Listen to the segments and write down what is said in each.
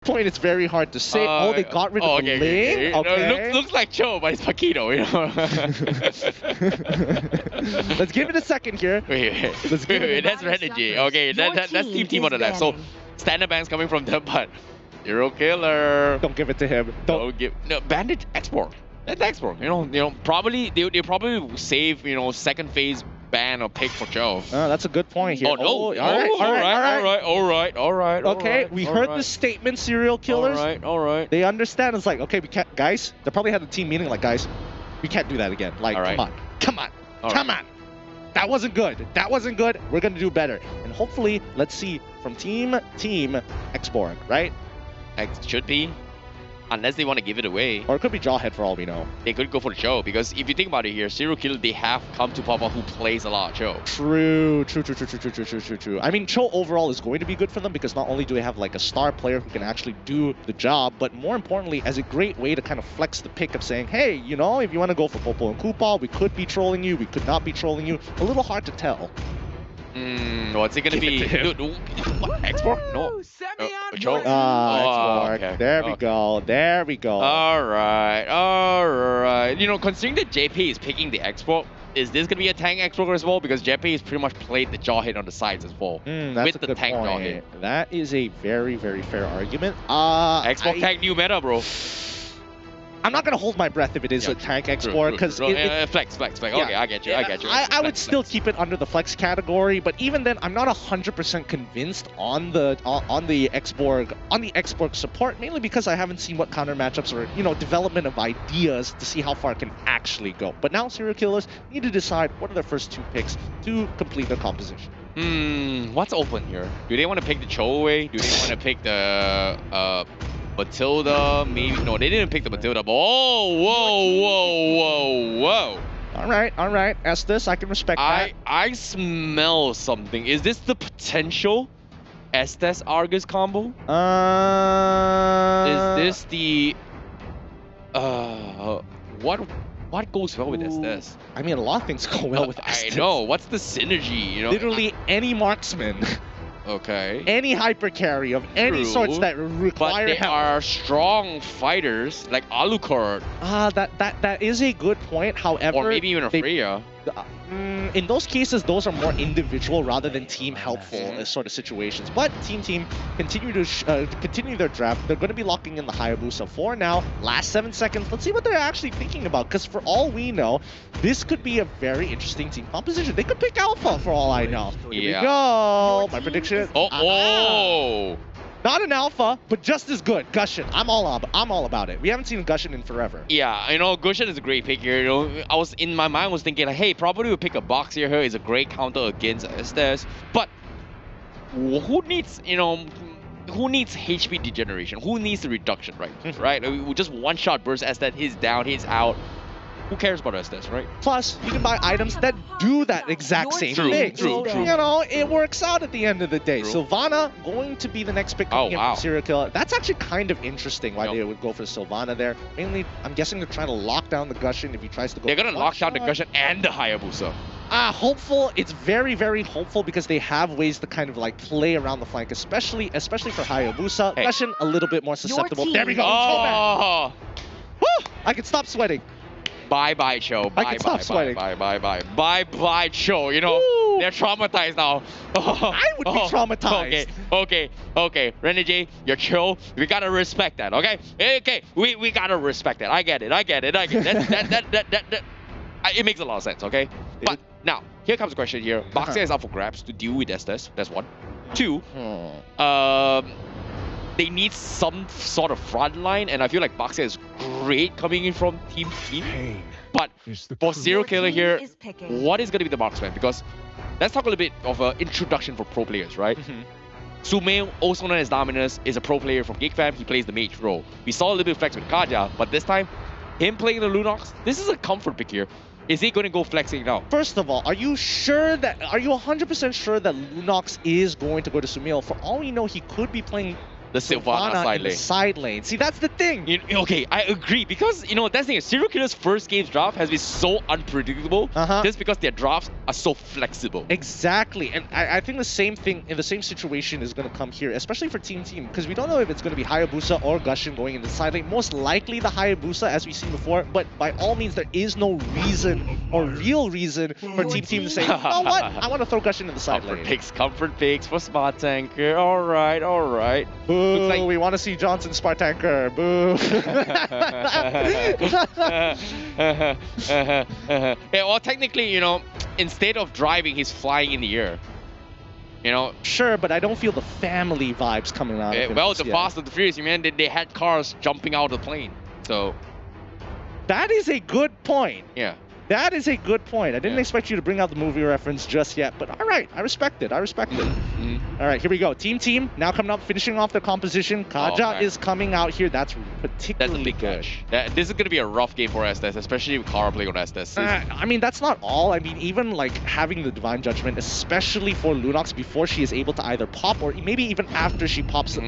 point, it's very hard to say. Oh, they got rid of the link? Okay. No, looks like Cho, but it's Paquito, you know. Let's give it a second here. Wait. That's Renegade. Okay, that's team on the left. So, standard bans coming from them, but Zero Killer. Don't give it to him. Don't give. No, Bandit export. That's export. You know, probably they probably save, second phase ban or pick for Joe. That's a good point here. Oh no! All right. Okay, we heard the statement, serial killers. All right. They understand. It's like, okay, we can't, guys. They probably had the team meeting, like, guys, we can't do that again. Like, come on. That wasn't good. We're gonna do better. And hopefully, let's see from Team Xborg, right? Should be. Unless they want to give it away. Or it could be Jawhead for all we know. They could go for the Cho, because if you think about it here, Serial Killer, they have come to Papa who plays a lot of Cho. True. I mean, Cho overall is going to be good for them because not only do they have like a star player who can actually do the job, but more importantly, as a great way to kind of flex the pick of saying, hey, if you want to go for Popo and Koopa, we could be trolling you, we could not be trolling you. A little hard to tell. What's it gonna be? Export? No. Export. Okay. There we go. All right. Considering that JP is picking the export, is this gonna be a tank export as well? Because JP has pretty much played the Jawhead on the sides as well. That's with the tank Jawhead. That is a very, very fair argument. Export tank new meta, bro. I'm not gonna hold my breath if it is a tank export because flex. Yeah. Okay, I get you. I would still keep it under the flex category, but even then, I'm not 100% convinced on the Xborg support, mainly because I haven't seen what counter matchups or development of ideas to see how far it can actually go. But now serial killers need to decide what are their first two picks to complete their composition. What's open here? Do they want to pick the Cho away? Do they want to pick the Matilda? Maybe no, they didn't pick the Matilda. Whoa! All right. Estes, I can respect that. I smell something. Is this the potential Estes Argus combo? Is this the what goes well with Estes? I mean, a lot of things go well with Estes. I know. What's the synergy? Literally any marksman. Okay. Any hyper carry of any sorts that require help. But they are strong fighters, like Alucard. That is a good point. However, or maybe even a Freya. In those cases, those are more individual rather than team helpful sort of situations. But Team continue their draft. They're going to be locking in the Hayabusa for now. Last 7 seconds. Let's see what they're actually thinking about. Because for all we know, this could be a very interesting team composition. They could pick Alpha for all I know. Here we go. My prediction is... Not an alpha, but just as good. Gushin. I'm all about it. We haven't seen Gushin in forever. Yeah, Gushin is a great pick here. I was in my mind was thinking like, hey, probably we'll pick a box here. It's a great counter against Estes. But who needs HP degeneration? Who needs the reduction, right? Right? We just one shot burst Estes. He's down. He's out. Who cares about Estes, right? Plus, you can buy items that do that exact same thing. True. It works out at the end of the day. Sylvana going to be the next pick coming in from Serial Killer. That's actually kind of interesting why they would go for Sylvana there. Mainly, I'm guessing they're trying to lock down the Gushin if he tries to go. They're going to lock down the Gushin and the Hayabusa. Hopeful. It's very, very hopeful because they have ways to kind of like play around the flank, especially for Hayabusa. Hey. Gushin a little bit more susceptible. There we go. Woo! I can stop sweating. Bye-bye, Cho. Bye-bye, Cho. Woo! They're traumatized now. I would be traumatized. Okay. Renegade, you're chill. We gotta respect that, okay? Okay, we gotta respect that. I get it. It makes a lot of sense, okay? But now, here comes the question here. Boxer is up for grabs to deal with Estes. That's one. Two, they need some sort of front line, and I feel like Boxer is great coming in from team. But for Serial Killer here, what is going to be the marksman? Because let's talk a little bit of an introduction for pro players, right? Sumail, also known as Dominus, is a pro player from GigFam. He plays the mage role. We saw a little bit of flex with Kaja, but this time, him playing the Lunox, this is a comfort pick here. Is he going to go flexing now? First of all, are you 100% sure that Lunox is going to go to Sumail? For all we know, he could be playing the Sylvana side in the lane. side lane. See, that's the thing. Okay, I agree because that's the thing. Serial Killer's first game's draft has been so unpredictable just because their drafts are so flexible. Exactly, and I think the same thing in the same situation is going to come here, especially for Team because we don't know if it's going to be Hayabusa or Gushin going into the side lane. Most likely the Hayabusa, as we've seen before, but by all means, there is no reason or real reason for Team to say, you know what, I want to throw Gushin in the side lane. Comfort picks for Smart Tanker. All right. Boo, like we want to see Johnson Spartanker. Boo. Yeah, well, technically, instead of driving, he's flying in the air. Sure, but I don't feel the family vibes coming out of him. Well, the Fast and the Furious, man, they had cars jumping out of the plane. So that is a good point. Yeah. That is a good point. I didn't expect you to bring out the movie reference just yet, but all right, I respect it. All right, here we go. Team, now coming up, finishing off the composition. Kaja is coming out here. That's particularly good. This is going to be a rough game for Estes, especially with Kara playing on Estes. I mean, that's not all. I mean, even like having the Divine Judgment, especially for Lunox before she is able to either pop or maybe even after she pops the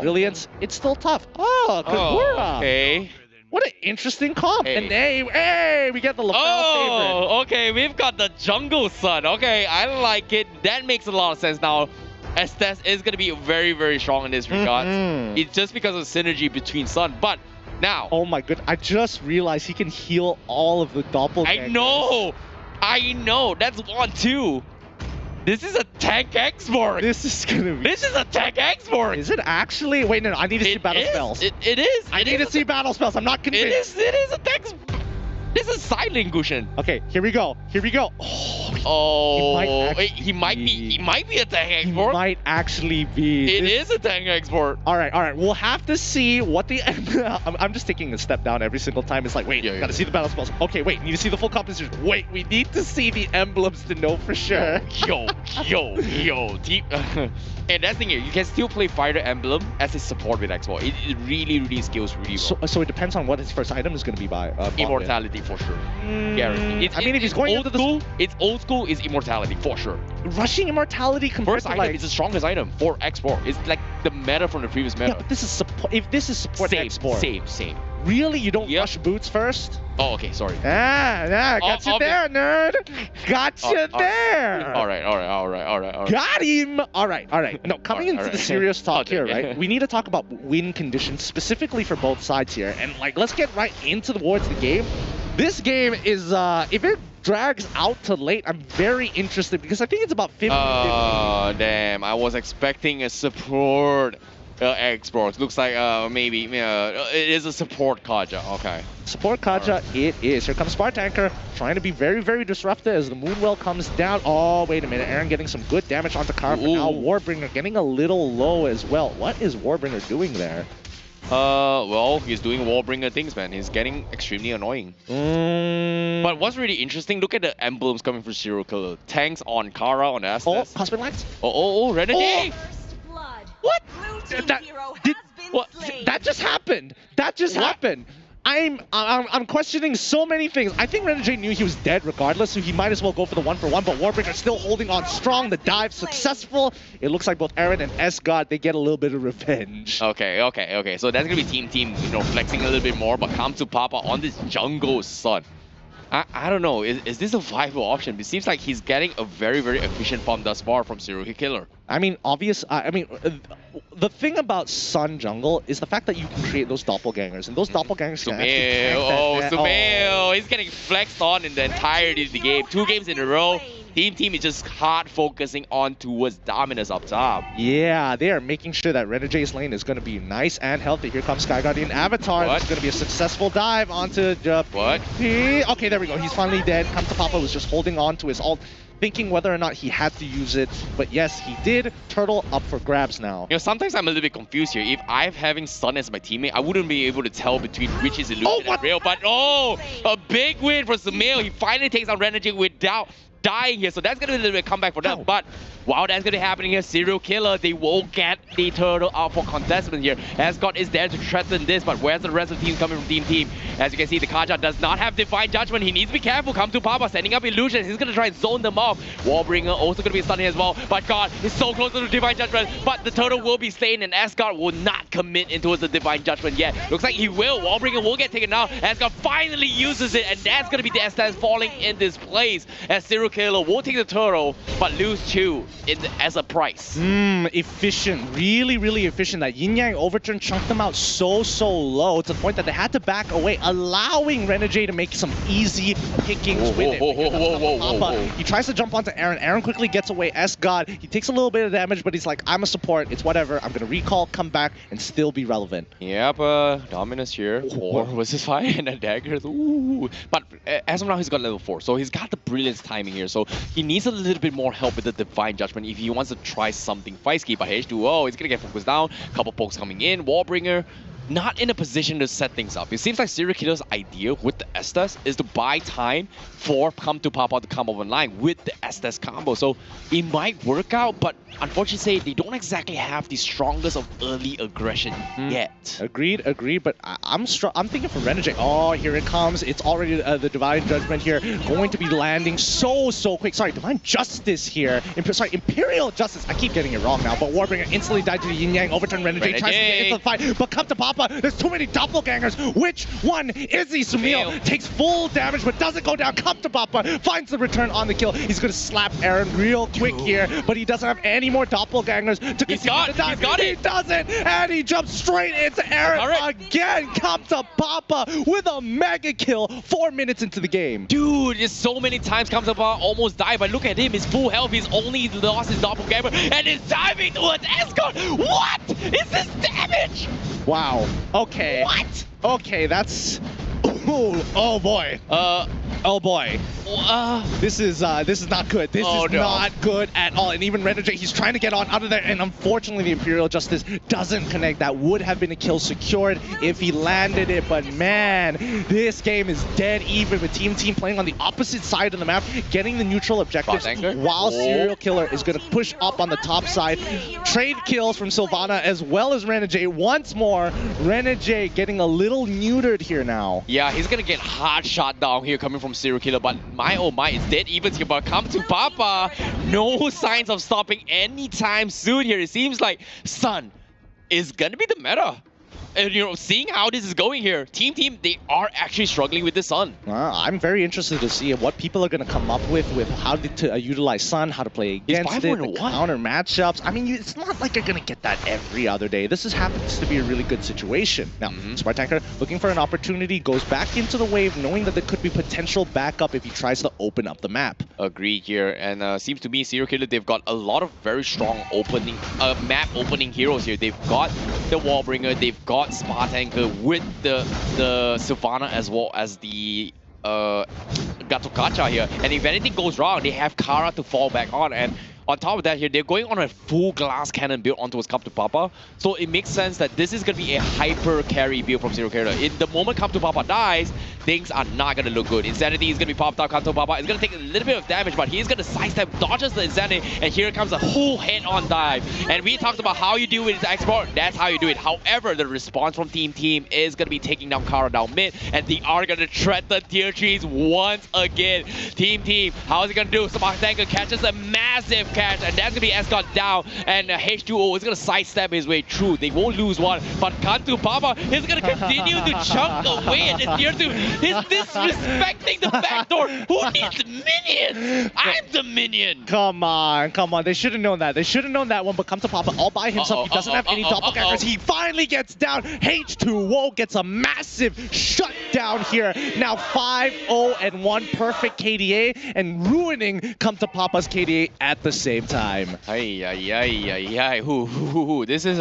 Brilliance, it's still tough. Oh, Kagura. Okay. What an interesting comp. And hey, we get the LaFell favorite. Okay, we've got the Jungle Sun. Okay, I like it. That makes a lot of sense now. Estes is going to be very, very strong in this regard. It's just because of synergy between Sun. But now... Oh my god, I just realized he can heal all of the doppelgangers. I know. That's 1-2. This is a tank export. This is a tank export. Is it actually? Wait, no, I need to see battle spells. It is. I need to see battle spells. I'm not convinced. It is a tank. This is silent Gushin. Okay, here we go. He might be a tank export. He might actually be. It is a tank export. All right. We'll have to see what the. I'm just taking a step down every single time. It's like, wait, gotta see the battle spells. Okay, wait, need to see the full composition. Wait, we need to see the emblems to know for sure. Yo. And that's the thing here. You can still play Fighter Emblem as a support with X-Ball. It really scales really well. So it depends on what his first item is going to be by. Immortality for sure. Guaranteed. If he's going into the it's old school is Immortality for sure. Rushing Immortality compared first to item is the strongest item for X4. It's like the meta from the previous meta. Yeah, but this is support. If this is support X4. Same. Really? You don't rush boots first? Oh, okay, sorry. Got you there, nerd. Got you there. All right. Got him. All right. No, coming into the serious talk here, right? We need to talk about win conditions specifically for both sides here, and let's get right into towards the game. This game is, if it drags out to late, I'm very interested because I think it's about 50-50. Oh, damn. I was expecting a support Xbox. Looks like maybe it is a support Kaja. Okay. Support Kaja, it is. Here comes Spartanker, trying to be very, very disruptive as the Moonwell comes down. Oh, wait a minute. Aaron getting some good damage onto Kara. Now Warbringer getting a little low as well. What is Warbringer doing there? Well, he's doing Warbringer things, man. He's getting extremely annoying. But what's really interesting, look at the emblems coming from Serial Killer. Tanks on Kara, on Estes. Oh, Husband Lights. Oh, Renegade. What? That just happened. I'm questioning so many things. I think Renegade knew he was dead regardless, so he might as well go for the 1-for-1, but Warbringer still holding on strong. The dive successful. It looks like both Aaron and S-God, they get a little bit of revenge. Okay. So that's gonna be team, flexing a little bit more, but come to Papa on this Jungle Sun. I don't know, is this a viable option? It seems like he's getting a very, very efficient farm thus far from Serial Killer. I mean, the thing about Sun Jungle is the fact that you can create those doppelgangers, and those doppelgangers can actually Sumail! He's getting flexed on in the entirety of the game. 2 games in a row. Team is just hard focusing on towards dominance up top. Yeah, they are making sure that Renegade's lane is going to be nice and healthy. Here comes Sky Guardian Avatar. It's going to be a successful dive onto Okay, there we go. He's finally dead. Come to Papa was just holding on to his ult, thinking whether or not he had to use it. But yes, he did. Turtle up for grabs now. Sometimes I'm a little bit confused here. If I'm having Sun as my teammate, I wouldn't be able to tell between which is illusion and real. But a big win for Sumail. He finally takes on Renegade without dying here, so that's gonna be a little bit of comeback for them. But while that's gonna be happening here, Serial Killer, they won't get the turtle out for contestment here. Ascot is there to threaten this, but where's the rest of the team coming from Team? As you can see, the Kaja does not have Divine Judgment. He needs to be careful. Come to Papa, setting up illusions. He's gonna try and zone them off. Warbringer also gonna be stunning as well. But God is so close to the Divine Judgment, but the turtle will be staying, and Ascot will not commit into the Divine Judgment yet. Looks like he will. Warbringer will get taken out. Ascot finally uses it, and that's gonna be the Estes falling in this place. As Serial Killer will take the turtle, but lose 2 as a price. Efficient. Really efficient. That Yin Yang overturn chunked them out so low to the point that they had to back away, allowing Renegade to make some easy pickings with it. He tries to jump onto Aaron. Aaron quickly gets away. S-God, he takes a little bit of damage, but he's like, I'm a support. It's whatever. I'm going to recall, come back, and still be relevant. Yep, Dominus here. Or was this fire and a dagger? Ooh. But as of now, he's got level 4, so he's got the brilliance timing here. So he needs a little bit more help with the Divine Judgment if he wants to try something feisty. But H2O, he's going to get focused down. Couple pokes coming in. Warbringer not in a position to set things up. It seems like Serial Killer's idea with the Estes is to buy time for Come to Papa to come online with the Estes combo. So it might work out, but unfortunately they don't exactly have the strongest of early aggression yet. Agreed. But I'm thinking for Renegade. Oh, here it comes. It's already the Divine Judgment here, going to be landing so quick. Sorry, Divine Justice here. Imperial Justice. I keep getting it wrong now, but Warbringer instantly died to the Yin Yang, overturn Renegade, tries to get into the fight, but Come to Papa, there's too many doppelgangers. Which one is he? Sumil takes full damage, but doesn't go down. Come to Papa finds the return on the kill. He's going to slap Aaron real quick here, but he doesn't have any more doppelgangers to continue to die. He doesn't, and he jumps straight into Aaron again. Come to Papa with a mega kill 4 minutes into the game. Dude, it's so many times Come to Papa almost died, but look at him. He's full health. He's only lost his doppelganger, and he's diving towards Escort. What is this damage? Wow. Okay. What? Okay, that's... Oh boy. Oh boy. This is not good. This is not good at all. And even Renegade, he's trying to get on out of there, and unfortunately the Imperial Justice doesn't connect. That would have been a kill secured if he landed it, but man, this game is dead even with Team playing on the opposite side of the map, getting the neutral objectives, while Serial Killer is going to push up on the top side. Trade kills from Sylvana as well as Renegade. Once more, Renegade getting a little neutered here now. Yeah, he's going to get hard shot down here coming from Serial Killer, but my oh my, it's dead even here. But Come to Papa, no signs of stopping anytime soon here. It seems like Sun is gonna be the meta. And you know, seeing how this is going here, Team, they are actually struggling with the Sun. I'm very interested to see what people are going to come up with how to utilize Sun, how to play against it, the counter matchups. I mean, it's not like you're going to get that every other day. This happens to be a really good situation. Now, Spartanker looking for an opportunity, goes back into the wave, knowing that there could be potential backup if he tries to open up the map. Agreed here, and seems to me Serial Killer, they've got a lot of very strong map opening heroes here. They've got the Warbringer, they've got Spartanker with the Sylvana as well as the Gatokacha here. And if anything goes wrong, they have Kara to fall back on. And on top of that here, they're going on a full glass cannon build onto his Come to Papa. So it makes sense that this is going to be a hyper carry build from Serial Killer. In the moment Come to Papa dies, things are not going to look good. Insanity is going to be popped out. Come to Papa is going to take a little bit of damage, but he's going to sidestep, dodges the Insanity, and here comes a whole head-on dive. And we talked about how you do it in export. That's how you do it. However, the response from Team is going to be taking down Kara down mid, and they are going to threaten tier 3s once again. Team, how is he going to do? Spartanker catches a massive catch, and that's going to be Escort down, and H2O is going to sidestep his way through. They won't lose one, but Come to Papa is going to continue to chunk away at the tier 2. He's disrespecting the backdoor. Who needs minions? I'm the minion. Come on. They should have known that. They should have known that one, but Come to Papa all by himself. He doesn't have any doppelgangers. He finally gets down. H2O gets a massive shutdown here. Now 5-0-1 perfect KDA, and ruining Come to Papa's KDA at the same time. This is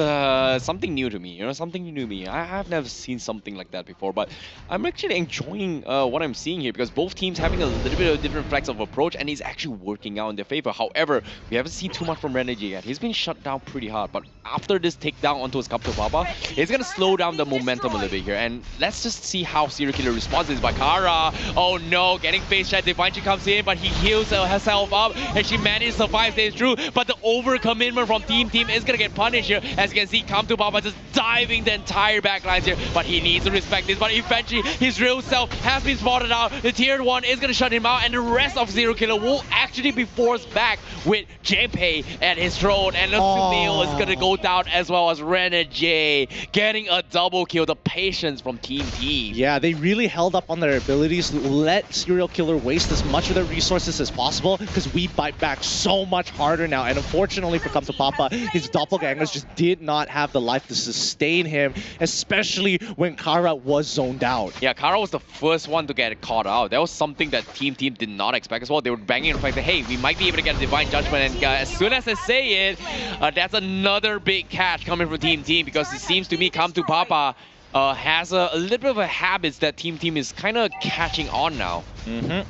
something new to me. You know, something new to me. I've never seen something like that before, but I'm actually enjoying what I'm seeing here because both teams having a little bit of different reflexive approach, and he's actually working out in their favor. However, we haven't seen too much from Renegade yet. He's been shut down pretty hard, but after this takedown onto his Kapto Papa, it's gonna slow down the momentum a little bit here. And let's just see how Serial Killer responds. Is by Kara. Oh no, getting face shot. Divine comes in, but he heals herself up, and she managed to survive, stays true. But the overcommitment from Team is gonna get punished here. As you can see, Kapto Papa just diving the entire backlines here, but he needs to respect this. But eventually, his real self has been spotted out. The tier 1 is gonna shut him out, and the rest of Serial Killer will actually be forced back with JP at his throne, and Sumil is gonna go down as well as Renegade getting a double kill. The patience from Team. Yeah, they really held up on their abilities to let Serial Killer waste as much of their resources as possible, because we bite back so much harder now. And unfortunately for Kapto Papa, his doppelgangers just did not have the life to sustain him, especially when Kara was zoned out. Yeah, Kara was the first one to get caught out. That was something that Team did not expect as well. They were banging on the fact that, hey, we might be able to get a Divine Judgment, and as soon as I say it, that's another big catch coming from Team, because it seems to me Kapto Papa has a little bit of a habit that Team is kind of catching on now. They're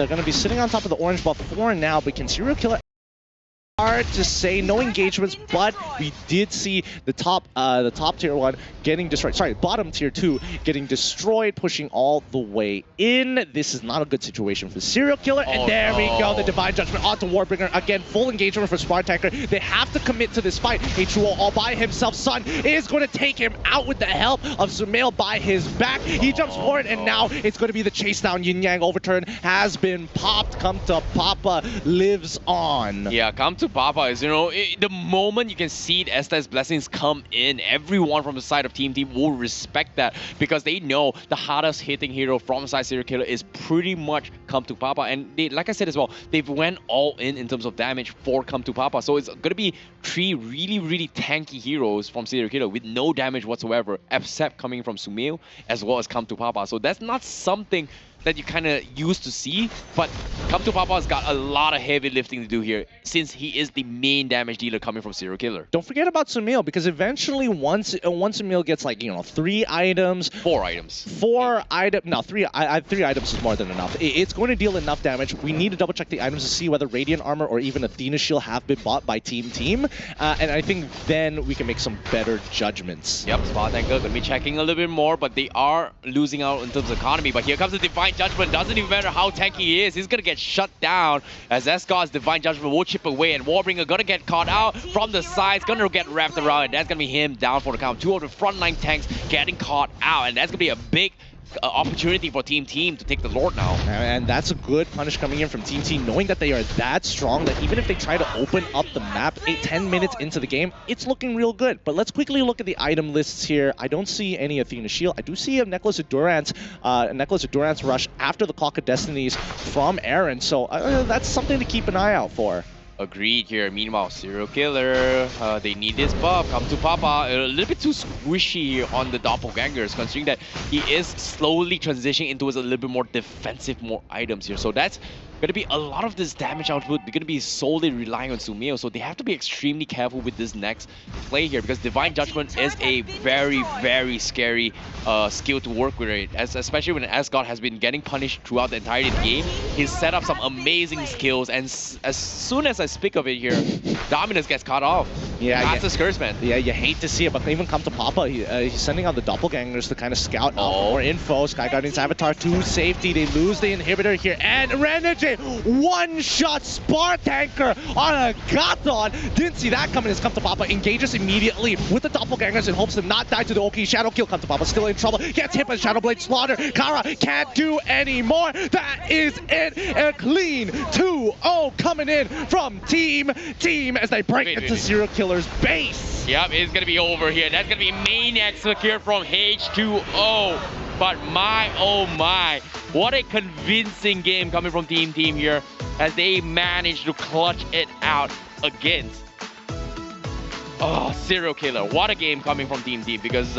going to be sitting on top of the orange buff for now, but can Serial Killer... Hard to say, no engagements, but we did see the top tier 1 getting destroyed. Sorry, bottom tier 2 getting destroyed, pushing all the way in. This is not a good situation for Serial Killer, and there we go, the Divine Judgment onto Warbringer. Again, full engagement for Spartanker. They have to commit to this fight. H2O all by himself. Sun is going to take him out with the help of Sumail by his back. He jumps forward, and now it's going to be the chase down. Yin Yang overturn has been popped. Kapto Papa lives on. Yeah, Kapto Papa is, the moment you can see Estes Blessings come in, everyone from the side of Team will respect that, because they know the hardest hitting hero from the side Serial Killer is pretty much Kapto Papa. And they, like I said as well, they've went all in terms of damage for Kapto Papa. So it's going to be 3 really tanky heroes from Serial Killer with no damage whatsoever, except coming from Sumail as well as Kapto Papa. So that's not something that you kind of used to see, but Kapto Papa's got a lot of heavy lifting to do here, since he is the main damage dealer coming from Serial Killer. Don't forget about Sumail, because eventually once Sumail gets like 3 items, 4 items, 4 items, no, 3 items is more than enough. It's going to deal enough damage. We need to double check the items to see whether Radiant Armor or even Athena Shield have been bought by Team, and I think then we can make some better judgments. Yep, Spartanker gonna be checking a little bit more, but they are losing out in terms of economy. But here comes the Divine Judgment. Doesn't even matter how tanky he is, he's gonna get shut down, as Escar's Divine Judgment will chip away, and Warbringer gonna get caught out from the sides, gonna get wrapped around, and that's gonna be him down for the count. 2 of the frontline tanks getting caught out, and that's gonna be a big opportunity for Team to take the Lord now. And that's a good punish coming in from Team, knowing that they are that strong that even if they try to open up the map 8-10 minutes into the game, it's looking real good. But let's quickly look at the item lists here. I don't see any Athena Shield. I do see a Necklace of Durance rush after the Clock of Destinies from Aaron, so that's something to keep an eye out for. Agreed here. Meanwhile, Serial Killer, they need this buff. Kapto Papa, a little bit too squishy here on the doppelgangers, considering that he is slowly transitioning into a little bit more defensive, more items here. So that's going to be a lot of this damage output. They're going to be solely relying on Sumail, so they have to be extremely careful with this next play here, because Divine Judgment is a very scary skill to work with, right? Especially when Asgard has been getting punished throughout the entirety of the game. He's set up some amazing skills, and as soon as I speak of it here, Dominus gets caught off. Yeah, that's a curse, man. Yeah, you hate to see it, but even Kapto Papa, he's sending out the doppelgangers to kind of scout out more info. Sky Guardian's Avatar to safety. They lose the inhibitor here, and Renegade one-shot Spartanker on a Gathon. Didn't see that coming as Kapto Papa engages immediately with the doppelgangers in hopes to not die to the Oki. Shadow kill. Kapto Papa still in trouble. Gets hit by Shadow Blade Slaughter. Kara can't do any more. That is it. A clean 2-0 coming in from Team as they break into Serial Killer's base. Yep, it's going to be over here. That's going to be Maniac secured from H2O. But my, oh my, what a convincing game coming from Team here, as they managed to clutch it out against Serial Killer. What a game coming from Team, because